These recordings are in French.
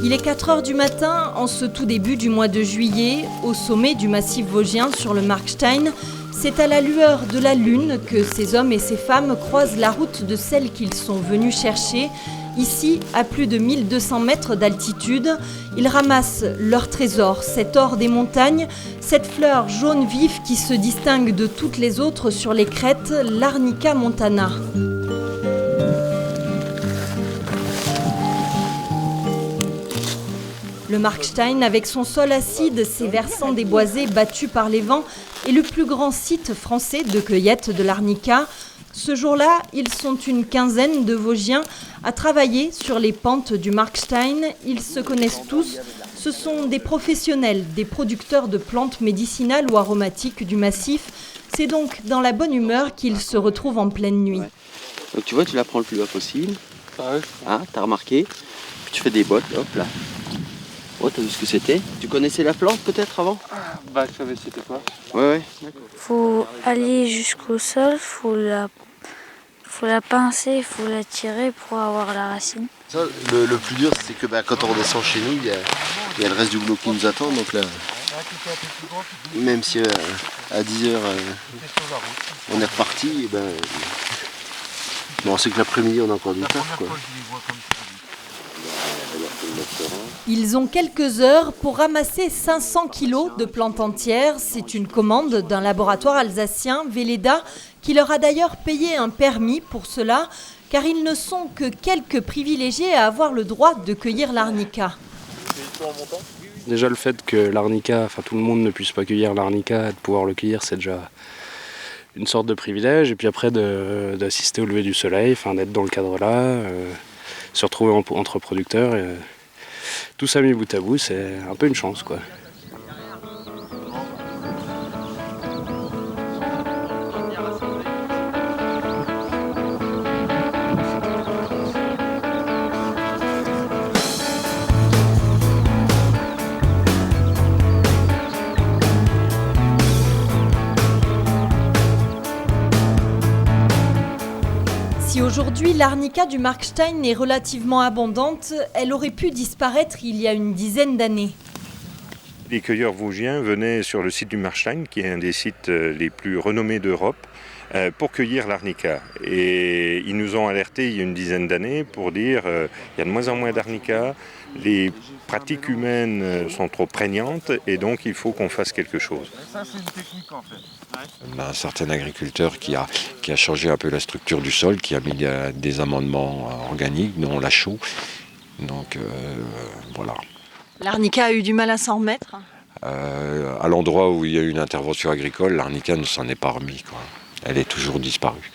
Il est 4 heures du matin, en ce tout début du mois de juillet, au sommet du massif vosgien sur le Markstein. C'est à la lueur de la lune que ces hommes et ces femmes croisent la route de celle qu'ils sont venus chercher. Ici, à plus de 1200 mètres d'altitude, ils ramassent leur trésor, cet or des montagnes, cette fleur jaune vif qui se distingue de toutes les autres sur les crêtes, l'Arnica montana. Le Markstein, avec son sol acide, ses versants déboisés battus par les vents, est le plus grand site français de cueillette de l'Arnica. Ce jour-là, ils sont une quinzaine de Vosgiens à travailler sur les pentes du Markstein. Ils se connaissent tous. Ce sont des professionnels, des producteurs de plantes médicinales ou aromatiques du massif. C'est donc dans la bonne humeur qu'ils se retrouvent en pleine nuit. Donc tu vois, tu la prends le plus bas possible. Ah, t'as remarqué. Puis tu fais des bottes, hop là. Oh, t'as vu ce que c'était? Tu connaissais la plante peut-être avant? Bah, je savais c'était quoi. Ouais. Faut aller jusqu'au sol, faut la pincer, faut la tirer pour avoir la racine. Ça, le plus dur, c'est que quand on redescend chez nous, il y a le reste du boulot qui nous attend. Donc là, même si à 10h on est reparti, on sait que l'après-midi on a encore du taf, quoi. Ils ont quelques heures pour ramasser 500 kilos de plantes entières. C'est une commande d'un laboratoire alsacien, Velleda, qui leur a d'ailleurs payé un permis pour cela, car ils ne sont que quelques privilégiés à avoir le droit de cueillir l'arnica. Déjà le fait que l'arnica, tout le monde ne puisse pas cueillir l'arnica, de pouvoir le cueillir, c'est déjà une sorte de privilège. Et puis après d'assister au lever du soleil, d'être dans le cadre là, se retrouver entre producteurs. Tout ça mis bout à bout, c'est un peu une chance, quoi. Si aujourd'hui l'arnica du Markstein est relativement abondante, elle aurait pu disparaître il y a une dizaine d'années. Les cueilleurs vosgiens venaient sur le site du Markstein, qui est un des sites les plus renommés d'Europe, pour cueillir l'arnica. Et ils nous ont alertés il y a une dizaine d'années pour dire il y a de moins en moins d'arnica, les pratiques humaines sont trop prégnantes et donc il faut qu'on fasse quelque chose. Ça, c'est une technique en fait. On a un certain agriculteur qui a changé un peu la structure du sol, qui a mis des amendements organiques, dont la chaux. Donc voilà. L'arnica a eu du mal à s'en remettre. À l'endroit où il y a eu une intervention agricole, l'arnica ne s'en est pas remis, quoi. Elle est toujours disparue.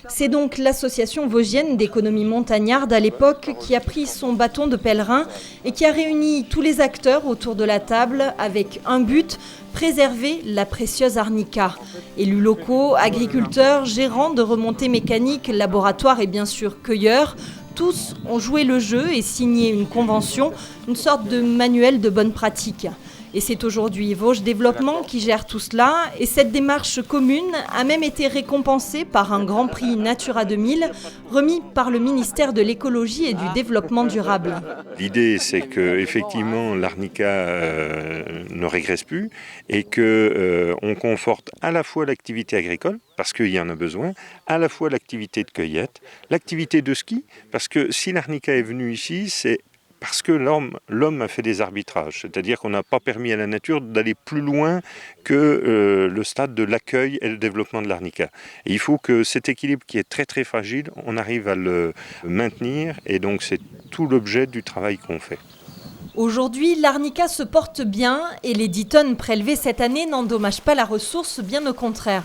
C'est donc l'association vosgienne d'économie montagnarde à l'époque qui a pris son bâton de pèlerin et qui a réuni tous les acteurs autour de la table avec un but, préserver la précieuse arnica. Élus locaux, agriculteurs, gérants de remontées mécaniques, laboratoires et bien sûr cueilleurs, tous ont joué le jeu et signé une convention, une sorte de manuel de bonne pratique. Et c'est aujourd'hui Vosges Développement qui gère tout cela. Et cette démarche commune a même été récompensée par un grand prix Natura 2000, remis par le ministère de l'écologie et du développement durable. L'idée, c'est qu'effectivement l'arnica ne régresse plus et qu'on conforte à la fois l'activité agricole, parce qu'il y en a besoin, à la fois l'activité de cueillette, l'activité de ski, parce que si l'arnica est venue ici, c'est parce que l'homme a fait des arbitrages, c'est-à-dire qu'on n'a pas permis à la nature d'aller plus loin que le stade de l'accueil et le développement de l'arnica. Et il faut que cet équilibre qui est très très fragile, on arrive à le maintenir et donc c'est tout l'objet du travail qu'on fait. Aujourd'hui, l'arnica se porte bien et les 10 tonnes prélevées cette année n'endommagent pas la ressource, bien au contraire.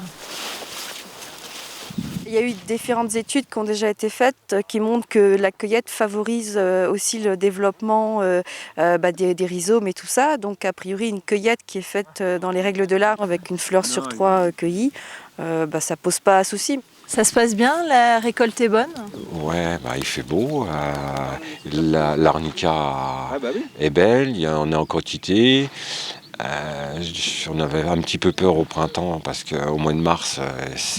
Il y a eu différentes études qui ont déjà été faites qui montrent que la cueillette favorise aussi le développement des rhizomes et tout ça. Donc a priori une cueillette qui est faite dans les règles de l'art avec une fleur sur 3 cueillie, ça pose pas à souci. Ça se passe bien, la récolte est bonne? Ouais, il fait beau, l'arnica est belle, il y en a en quantité. On avait un petit peu peur au printemps parce qu'au mois de mars,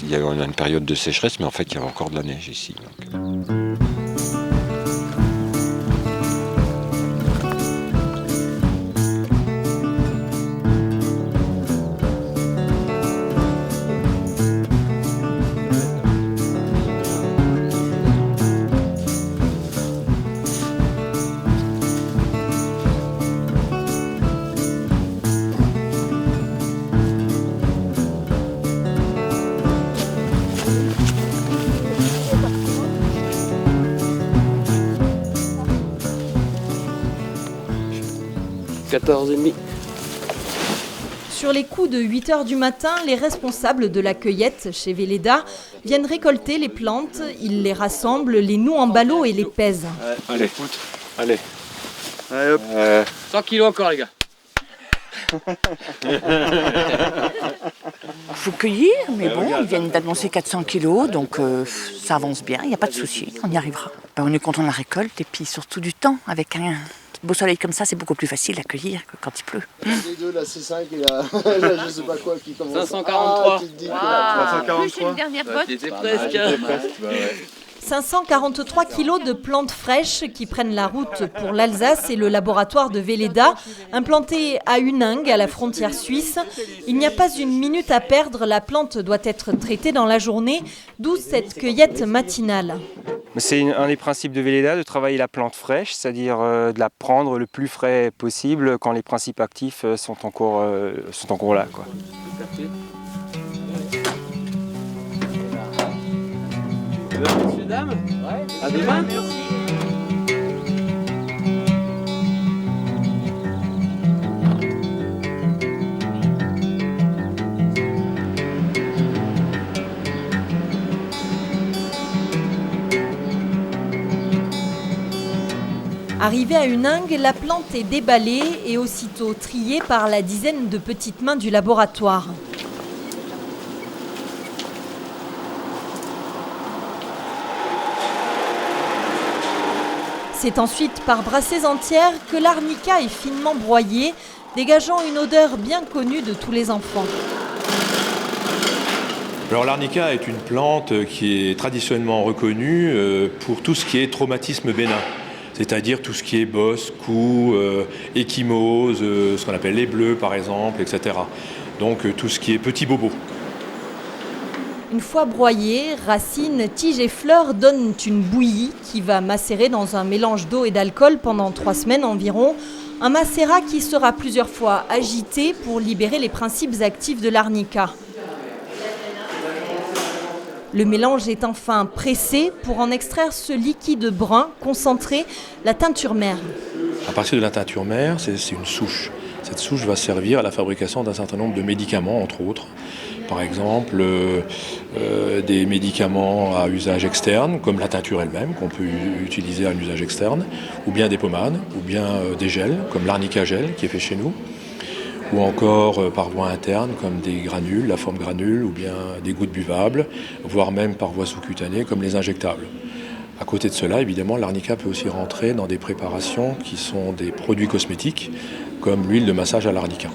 il y a eu une période de sécheresse, mais en fait il y avait encore de la neige ici. Donc. 14h30. Sur les coups de 8 h du matin, les responsables de la cueillette chez Velleda viennent récolter les plantes, ils les rassemblent, les nouent en ballots et les pèsent. Allez, allez. Allez hop. 100 kilos encore les gars. Il faut cueillir, mais bon, ils viennent d'annoncer 400 kilos, donc ça avance bien, il n'y a pas de souci, on y arrivera. On est content de la récolte et puis surtout du temps. Avec un beau soleil comme ça, c'est beaucoup plus facile à cueillir que quand il pleut. Les deux, la C5 et la je sais pas quoi qui commence. 543. Plus une dernière botte. T'étais presque. 543 kilos de plantes fraîches qui prennent la route pour l'Alsace et le laboratoire de Velleda, implanté à Huningue, à la frontière suisse. Il n'y a pas une minute à perdre, la plante doit être traitée dans la journée, d'où cette cueillette matinale. C'est un des principes de Velleda, de travailler la plante fraîche, c'est-à-dire de la prendre le plus frais possible quand les principes actifs sont encore là, quoi. Messieurs, dames, à demain. Arrivée à Huningue, la plante est déballée et aussitôt triée par la dizaine de petites mains du laboratoire. C'est ensuite par brassées entières que l'arnica est finement broyée, dégageant une odeur bien connue de tous les enfants. Alors l'arnica est une plante qui est traditionnellement reconnue pour tout ce qui est traumatisme bénin, c'est-à-dire tout ce qui est bosse, coups, ecchymose, ce qu'on appelle les bleus par exemple, etc. Donc tout ce qui est petits bobos. Une fois broyées, racines, tiges et fleurs donnent une bouillie qui va macérer dans un mélange d'eau et d'alcool pendant 3 semaines environ. Un macérat qui sera plusieurs fois agité pour libérer les principes actifs de l'arnica. Le mélange est enfin pressé pour en extraire ce liquide brun concentré, la teinture mère. À partir de la teinture mère, c'est une souche. Cette souche va servir à la fabrication d'un certain nombre de médicaments, entre autres. Par exemple, des médicaments à usage externe, comme la teinture elle-même, qu'on peut utiliser à un usage externe, ou bien des pommades, ou bien des gels, comme l'arnica gel, qui est fait chez nous, ou encore par voie interne, comme des granules, la forme granule, ou bien des gouttes buvables, voire même par voie sous-cutanée, comme les injectables. À côté de cela, évidemment, l'arnica peut aussi rentrer dans des préparations qui sont des produits cosmétiques, comme l'huile de massage à l'arnica.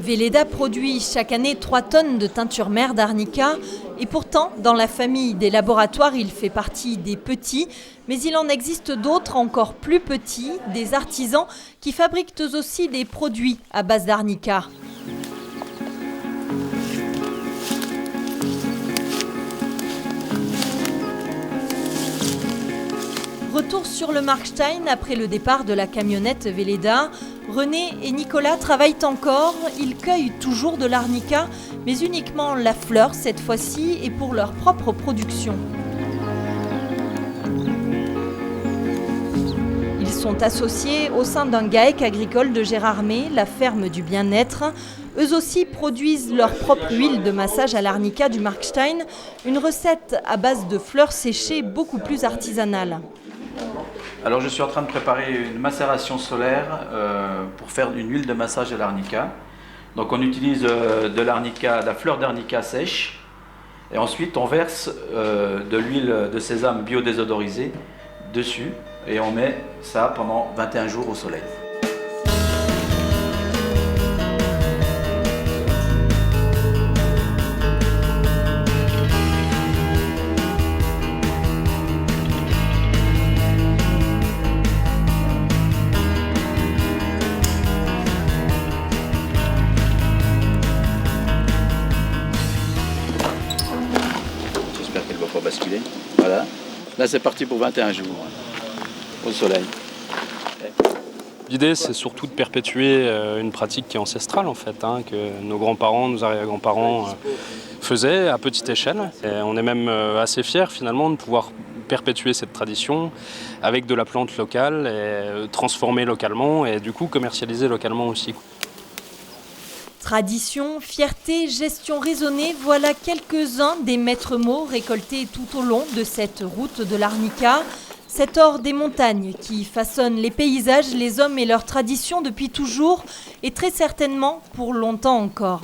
Velleda produit chaque année 3 tonnes de teinture mère d'arnica et pourtant, dans la famille des laboratoires, il fait partie des petits, mais il en existe d'autres encore plus petits, des artisans qui fabriquent eux aussi des produits à base d'arnica. Retour sur le Markstein après le départ de la camionnette Velleda. René et Nicolas travaillent encore, ils cueillent toujours de l'arnica, mais uniquement la fleur cette fois-ci et pour leur propre production. Ils sont associés au sein d'un GAEC agricole de Gérardmer, la ferme du bien-être. Eux aussi produisent leur propre huile de massage à l'arnica du Markstein, une recette à base de fleurs séchées beaucoup plus artisanale. Alors je suis en train de préparer une macération solaire pour faire une huile de massage à l'arnica. Donc on utilise de l'arnica, de la fleur d'arnica sèche et ensuite on verse de l'huile de sésame biodésodorisée dessus et on met ça pendant 21 jours au soleil. Basculer. Voilà. Là, c'est parti pour 21 jours au soleil. L'idée, c'est surtout de perpétuer une pratique qui est ancestrale, en fait, que nos grands-parents, nos arrière-grands-parents faisaient à petite échelle. Et on est même assez fiers, finalement, de pouvoir perpétuer cette tradition avec de la plante locale, et transformée localement et du coup commercialisée localement aussi. Tradition, fierté, gestion raisonnée, voilà quelques-uns des maîtres mots récoltés tout au long de cette route de l'Arnica. Cet or des montagnes qui façonne les paysages, les hommes et leurs traditions depuis toujours et très certainement pour longtemps encore.